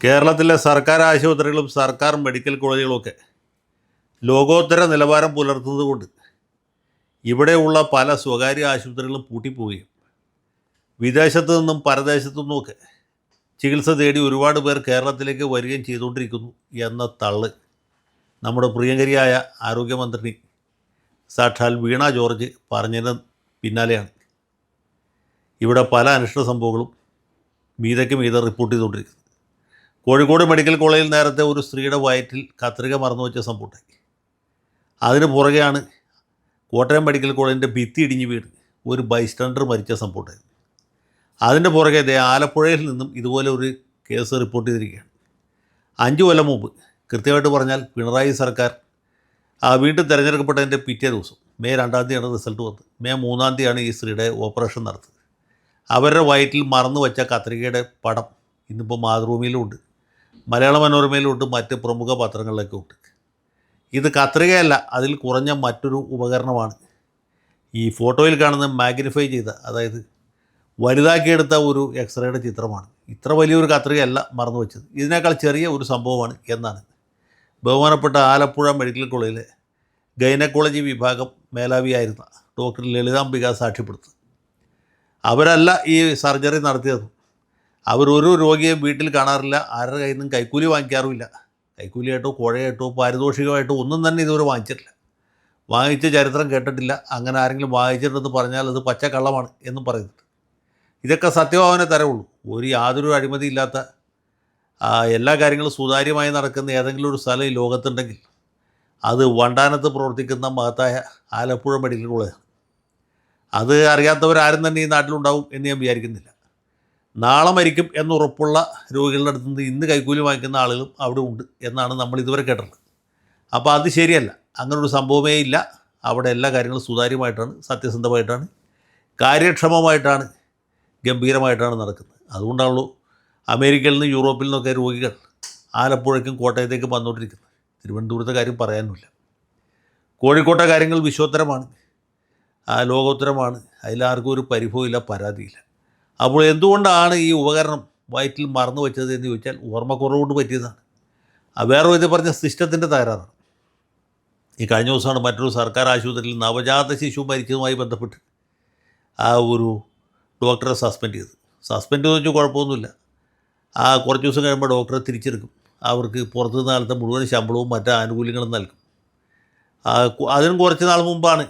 കേരളത്തിലെ സർക്കാർ ആശുപത്രികളും സർക്കാർ മെഡിക്കൽ കോളേജുകളുമൊക്കെ ലോകോത്തര നിലവാരം പുലർത്തുന്നതുകൊണ്ട് ഇവിടെയുള്ള പല സ്വകാര്യ ആശുപത്രികളും പൂട്ടിപ്പോവുകയും വിദേശത്തു നിന്നും പരദേശത്തു നിന്നുമൊക്കെ ചികിത്സ തേടി ഒരുപാട് പേർ കേരളത്തിലേക്ക് വരികയും ചെയ്തുകൊണ്ടിരിക്കുന്നു എന്ന തള്ള് നമ്മുടെ പ്രിയങ്കരിയായ ആരോഗ്യമന്ത്രി സാക്ഷാൽ വീണ ജോർജ് പറഞ്ഞതിന് പിന്നാലെയാണ് ഇവിടെ പല അനിഷ്ട സംഭവങ്ങളും മീതയ്ക്ക് മീതെ റിപ്പോർട്ട് ചെയ്തുകൊണ്ടിരിക്കുന്നത്. കോഴിക്കോട് മെഡിക്കൽ കോളേജിൽ നേരത്തെ ഒരു സ്ത്രീയുടെ വയറ്റിൽ കത്രിക മറന്നു വെച്ച സംഭവമുണ്ടായി. അതിന് പുറകെയാണ് കോട്ടയം മെഡിക്കൽ കോളേജിൻ്റെ ഭിത്തി ഇടിഞ്ഞ് വീണ് ഒരു ബൈസ്റ്റാൻഡർ മരിച്ച സംഭവമുണ്ടായി. അതിൻ്റെ പുറകെ ആലപ്പുഴയിൽ നിന്നും ഇതുപോലെ ഒരു കേസ് റിപ്പോർട്ട് ചെയ്തിരിക്കുകയാണ്. 5 കൊല്ലം മുമ്പ്, കൃത്യമായിട്ട് പറഞ്ഞാൽ പിണറായി സർക്കാർ വീണ്ടും തിരഞ്ഞെടുക്കപ്പെട്ടതിൻ്റെ പിറ്റേ ദിവസം മെയ് 2-ാം തീയതിയാണ് റിസൾട്ട് വന്നത്. മെയ് 3-ാം തീയതിയാണ് ഈ സ്ത്രീയുടെ ഓപ്പറേഷൻ നടത്തുന്നത്. അവരുടെ വയറ്റിൽ മറന്നു വെച്ച കത്രികയുടെ പടം ഇന്നിപ്പോൾ മാതൃഭൂമിയിലും ഉണ്ട്, മലയാള മനോരമയിലും ഉണ്ട്, മറ്റ് പ്രമുഖ പത്രങ്ങളിലൊക്കെ ഉണ്ട്. ഇത് കത്രികയല്ല, അതിൽ കുറഞ്ഞ മറ്റൊരു ഉപകരണമാണ്. ഈ ഫോട്ടോയിൽ കാണുന്ന മാഗ്നിഫൈ ചെയ്ത, അതായത് വലുതാക്കിയെടുത്ത ഒരു എക്സ്റേയുടെ ചിത്രമാണ്. ഇത്ര വലിയൊരു കത്രികയല്ല മറന്നു വെച്ചത്, ഇതിനേക്കാൾ ചെറിയ ഒരു സംഭവമാണ് എന്നാണ് ബഹുമാനപ്പെട്ട ആലപ്പുഴ മെഡിക്കൽ കോളേജിലെ ഗൈനക്കോളജി വിഭാഗം മേധാവിയായിരുന്ന ഡോക്ടർ ലളിതാംബിക സാക്ഷ്യപ്പെടുത്തുന്നത്. അവരല്ല ഈ സർജറി നടത്തിയത്. അവരൊരു രോഗിയെ വീട്ടിൽ കാണാറില്ല, ആരുടെ കയ്യിൽ നിന്നും കൈക്കൂലി വാങ്ങിക്കാറുമില്ല. കൈക്കൂലിയായിട്ടോ കോഴയായിട്ടോ പാരിതോഷികമായിട്ടോ ഒന്നും തന്നെ ഇതുവരെ വാങ്ങിച്ചിട്ടില്ല, വാങ്ങിച്ച ചരിത്രം കേട്ടിട്ടില്ല. അങ്ങനെ ആരെങ്കിലും വാങ്ങിച്ചിട്ടുണ്ടെന്ന് പറഞ്ഞാൽ അത് പച്ചക്കള്ളമാണ് എന്നും പറയുന്നുണ്ട്. ഇതൊക്കെ സത്യഭാവനെ തരവുള്ളൂ. യാതൊരു അഴിമതിയില്ലാത്ത എല്ലാ കാര്യങ്ങളും സുതാര്യമായി നടക്കുന്ന ഏതെങ്കിലും ഒരു സ്ഥലം ഈ ലോകത്തുണ്ടെങ്കിൽ അത് വണ്ടാനത്ത് പ്രവർത്തിക്കുന്ന മഹത്തായ ആലപ്പുഴ മെഡിക്കൽ കോളേജാണ്. അത് അറിയാത്തവരാരും തന്നെ ഈ നാട്ടിലുണ്ടാവും എന്ന് ഞാൻ വിചാരിക്കുന്നില്ല. നാളെ മരിക്കും എന്നുറപ്പുള്ള രോഗികളുടെ അടുത്ത് നിന്ന് ഇന്ന് കൈക്കൂലി വാങ്ങിക്കുന്ന ആളുകളും അവിടെ ഉണ്ട് എന്നാണ് നമ്മൾ ഇതുവരെ കേട്ടിട്ടുള്ളത്. അപ്പോൾ അത് ശരിയല്ല, അങ്ങനൊരു സംഭവമേ ഇല്ല. അവിടെ എല്ലാ കാര്യങ്ങളും സുതാര്യമായിട്ടാണ്, സത്യസന്ധമായിട്ടാണ്, കാര്യക്ഷമമായിട്ടാണ്, ഗംഭീരമായിട്ടാണ് നടക്കുന്നത്. അതുകൊണ്ടാണല്ലോ അമേരിക്കയിൽ നിന്ന് യൂറോപ്പിൽ നിന്നൊക്കെ രോഗികൾ ആലപ്പുഴയ്ക്കും കോട്ടയത്തേക്കും വന്നുകൊണ്ടിരിക്കുന്നത്. തിരുവനന്തപുരത്തെ കാര്യം പറയാനുമില്ല. കോഴിക്കോട്ടെ കാര്യങ്ങൾ വിശ്വോത്തരമാണ്, ലോകോത്തരമാണ്. അതിലാർക്കും ഒരു പരിഭവമില്ല, പരാതിയില്ല. അപ്പോൾ എന്തുകൊണ്ടാണ് ഈ ഉപകരണം വയറ്റിൽ മറന്നു വെച്ചത് എന്ന് ചോദിച്ചാൽ ഓർമ്മക്കുറവുകൊണ്ട് പറ്റിയതാണ്. വേറെ വിധത്തിൽ പറഞ്ഞ സിസ്റ്റത്തിൻ്റെ തകരാറാണ്. ഈ കഴിഞ്ഞ ദിവസമാണ് മറ്റൊരു സർക്കാർ ആശുപത്രിയിൽ നവജാത ശിശു മരിച്ചതുമായി ബന്ധപ്പെട്ട് ഒരു ഡോക്ടറെ സസ്പെൻഡ് ചെയ്ത്. സസ്പെൻഡ് എന്ന് വെച്ചാൽ കുഴപ്പമൊന്നുമില്ല, കുറച്ച് ദിവസം കഴിയുമ്പോൾ ഡോക്ടറെ തിരിച്ചെടുക്കും. അവർക്ക് പുറത്തു നിന്ന് കാലത്തെ മുഴുവൻ ശമ്പളവും മറ്റ് ആനുകൂല്യങ്ങളും നൽകും. അതിനും കുറച്ച് നാൾ മുമ്പാണ്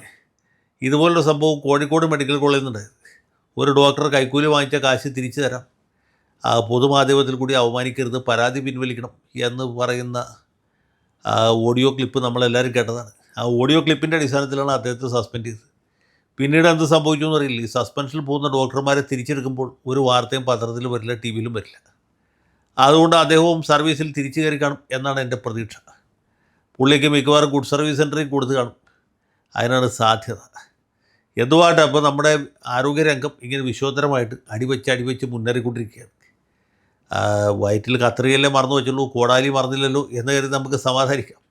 ഇതുപോലൊരു സംഭവം കോഴിക്കോട് മെഡിക്കൽ കോളേജിൽ നിന്നുണ്ടായത്. ഒരു ഡോക്ടർ കൈക്കൂലി വാങ്ങിച്ച കാശ് തിരിച്ചു തരാം, പൊതുമാധ്യമത്തിൽ കൂടി അവമാനിക്കരുത്, പരാതി പിൻവലിക്കണം എന്ന് പറയുന്ന ഓഡിയോ ക്ലിപ്പ് നമ്മളെല്ലാവരും കേട്ടതാണ്. ആ ഓഡിയോ ക്ലിപ്പിൻ്റെ അടിസ്ഥാനത്തിലാണ് അദ്ദേഹത്തെ സസ്പെൻഡ് ചെയ്തത്. പിന്നീട് എന്ത് സംഭവിച്ചു എന്നറിയില്ല. ഈ സസ്പെൻഷനിൽ പോകുന്ന ഡോക്ടർമാരെ തിരിച്ചെടുക്കുമ്പോൾ ഒരു വാർത്തയും പത്രത്തിലും വരില്ല, ടി വിയിലും വരില്ല. അതുകൊണ്ട് അദ്ദേഹവും സർവീസിൽ തിരിച്ചു കയറി കാണും എന്നാണ് എൻ്റെ പ്രതീക്ഷ. പുള്ളിക്ക് മിക്കവാറും ഗുഡ് സർവീസ് സെൻ്ററിൽ കൊടുത്ത് കാണും, അതിനാണ് സാധ്യത. എന്തുമായിട്ട് അപ്പോൾ നമ്മുടെ ആരോഗ്യരംഗം ഇങ്ങനെ വിശ്വോത്തരമായിട്ട് അടിവെച്ച് മുന്നേറിക്കൊണ്ടിരിക്കുകയാണ്. വയറ്റിൽ കത്രികയല്ലേ മറന്നു വെച്ചുള്ളൂ, കോടാലി മറന്നില്ലല്ലോ എന്ന് കരുതി നമുക്ക് സമാധാനിക്കാം.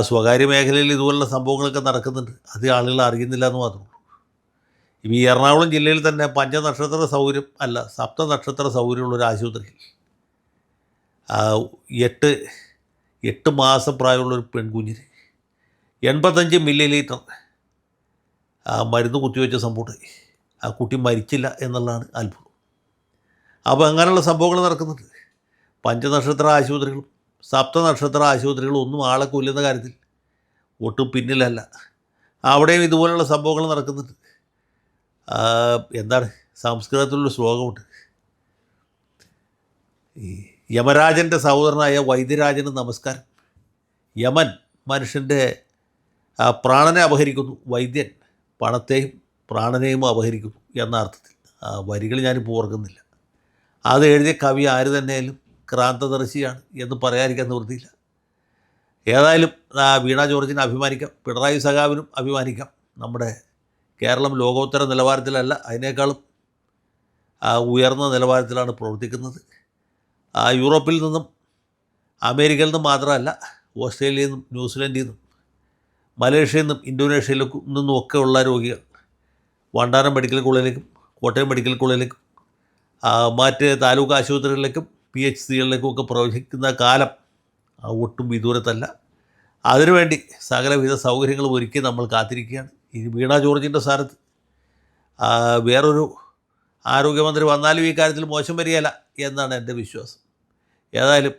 സ്വകാര്യ മേഖലയിൽ ഇതുപോലുള്ള സംഭവങ്ങളൊക്കെ നടക്കുന്നുണ്ട്, അത് ആളുകൾ അറിയുന്നില്ല എന്ന് മാത്രമേ ഉള്ളൂ. ഈ എറണാകുളം ജില്ലയിൽ തന്നെ 5 നക്ഷത്ര സൗകര്യം അല്ല 7 നക്ഷത്ര സൗകര്യമുള്ളൊരു ആശുപത്രിയിൽ 8 മാസം പ്രായമുള്ളൊരു പെൺകുഞ്ഞിന് 85 മില്ലി ലിറ്റർ മരുന്ന് കുത്തിവെച്ച സംഭവമുണ്ടായി. ആ കുട്ടി മരിച്ചില്ല എന്നുള്ളതാണ് അത്ഭുതം. അപ്പോൾ അങ്ങനെയുള്ള സംഭവങ്ങൾ നടക്കുന്നുണ്ട്. 5 നക്ഷത്ര ആശുപത്രികളും 7 നക്ഷത്ര ആശുപത്രികളും ഒന്നും ആളെ കൊല്ലുന്ന കാര്യത്തിൽ ഒട്ടും പിന്നിലല്ല. അവിടെയും ഇതുപോലെയുള്ള സംഭവങ്ങൾ നടക്കുന്നുണ്ട്. എന്താണ്, സംസ്കൃതത്തിലൊരു ശ്ലോകമുണ്ട്, ഈ യമരാജൻ്റെ സഹോദരനായ വൈദ്യരാജന് നമസ്കാരം. യമൻ മനുഷ്യൻ്റെ പ്രാണനെ അപഹരിക്കുന്നു, വൈദ്യൻ പണത്തെയും പ്രാണനെയും അപഹരിക്കുന്നു എന്ന അർത്ഥത്തിൽ. വരികൾ ഞാനിപ്പോൾ ഓർക്കുന്നില്ല. അത് എഴുതിയ കവി ആര് തന്നെയായാലും ക്രാന്തദർശിയാണ് എന്ന് പറയാതിരിക്കാൻ നിവൃത്തിയില്ല. ഏതായാലും വീണ ജോർജിനെ അഭിമാനിക്കാം, പിണറായി സഖാവിനും അഭിമാനിക്കാം. നമ്മുടെ കേരളം ലോകോത്തര നിലവാരത്തിലല്ല, അതിനേക്കാളും ഉയർന്ന നിലവാരത്തിലാണ് പ്രവർത്തിക്കുന്നത്. യൂറോപ്പിൽ നിന്നും അമേരിക്കയിൽ നിന്നും മാത്രമല്ല, ഓസ്ട്രേലിയയിൽ നിന്നും ന്യൂസിലൻഡിൽ നിന്നും മലേഷ്യയിൽ നിന്നും ഇന്തോനേഷ്യയിൽ നിന്നുമൊക്കെ ഉള്ള രോഗികൾ വണ്ടാനം മെഡിക്കൽ കോളേജിലേക്കും കോട്ടയം മെഡിക്കൽ കോളേജിലേക്കും മറ്റ് താലൂക്ക് ആശുപത്രികളിലേക്കും PHCകളിലേക്കൊക്കെ പ്രവഹിക്കുന്ന കാലം ഒട്ടും വിദൂരത്തല്ല. അതിനുവേണ്ടി സകലവിധ സൗകര്യങ്ങളും ഒരുക്കി നമ്മൾ കാത്തിരിക്കുകയാണ്. ഈ വീണ ജോർജിൻ്റെ സ്ഥാനത്ത് വേറൊരു ആരോഗ്യമന്ത്രി വന്നാലും ഈ കാര്യത്തിൽ മോശം വരികയില്ല എന്നാണ് എൻ്റെ വിശ്വാസം. ഏതായാലും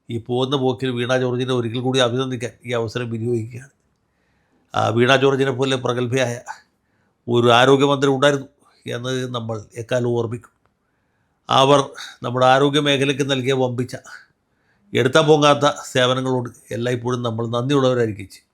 ഈ പോകുന്ന പോക്കിൽ വീണ ജോർജിനെ ഒരിക്കൽ കൂടി അഭിനന്ദിക്കാൻ ഈ അവസരം വിനിയോഗിക്കുകയാണ്. വീണ ജോർജിനെ പോലെ പ്രഗത്ഭയായ ഒരു ആരോഗ്യമന്ത്രി ഉണ്ടായിരുന്നു എന്ന് നമ്മൾ എക്കാലം ഓർമ്മിക്കും. അവർ നമ്മുടെ ആരോഗ്യ മേഖലയ്ക്ക് നൽകിയ വമ്പിച്ച എടുത്താൽ പോകാത്ത സേവനങ്ങളോട് എല്ലായ്പ്പോഴും നമ്മൾ നന്ദിയുള്ളവരായിരിക്കും.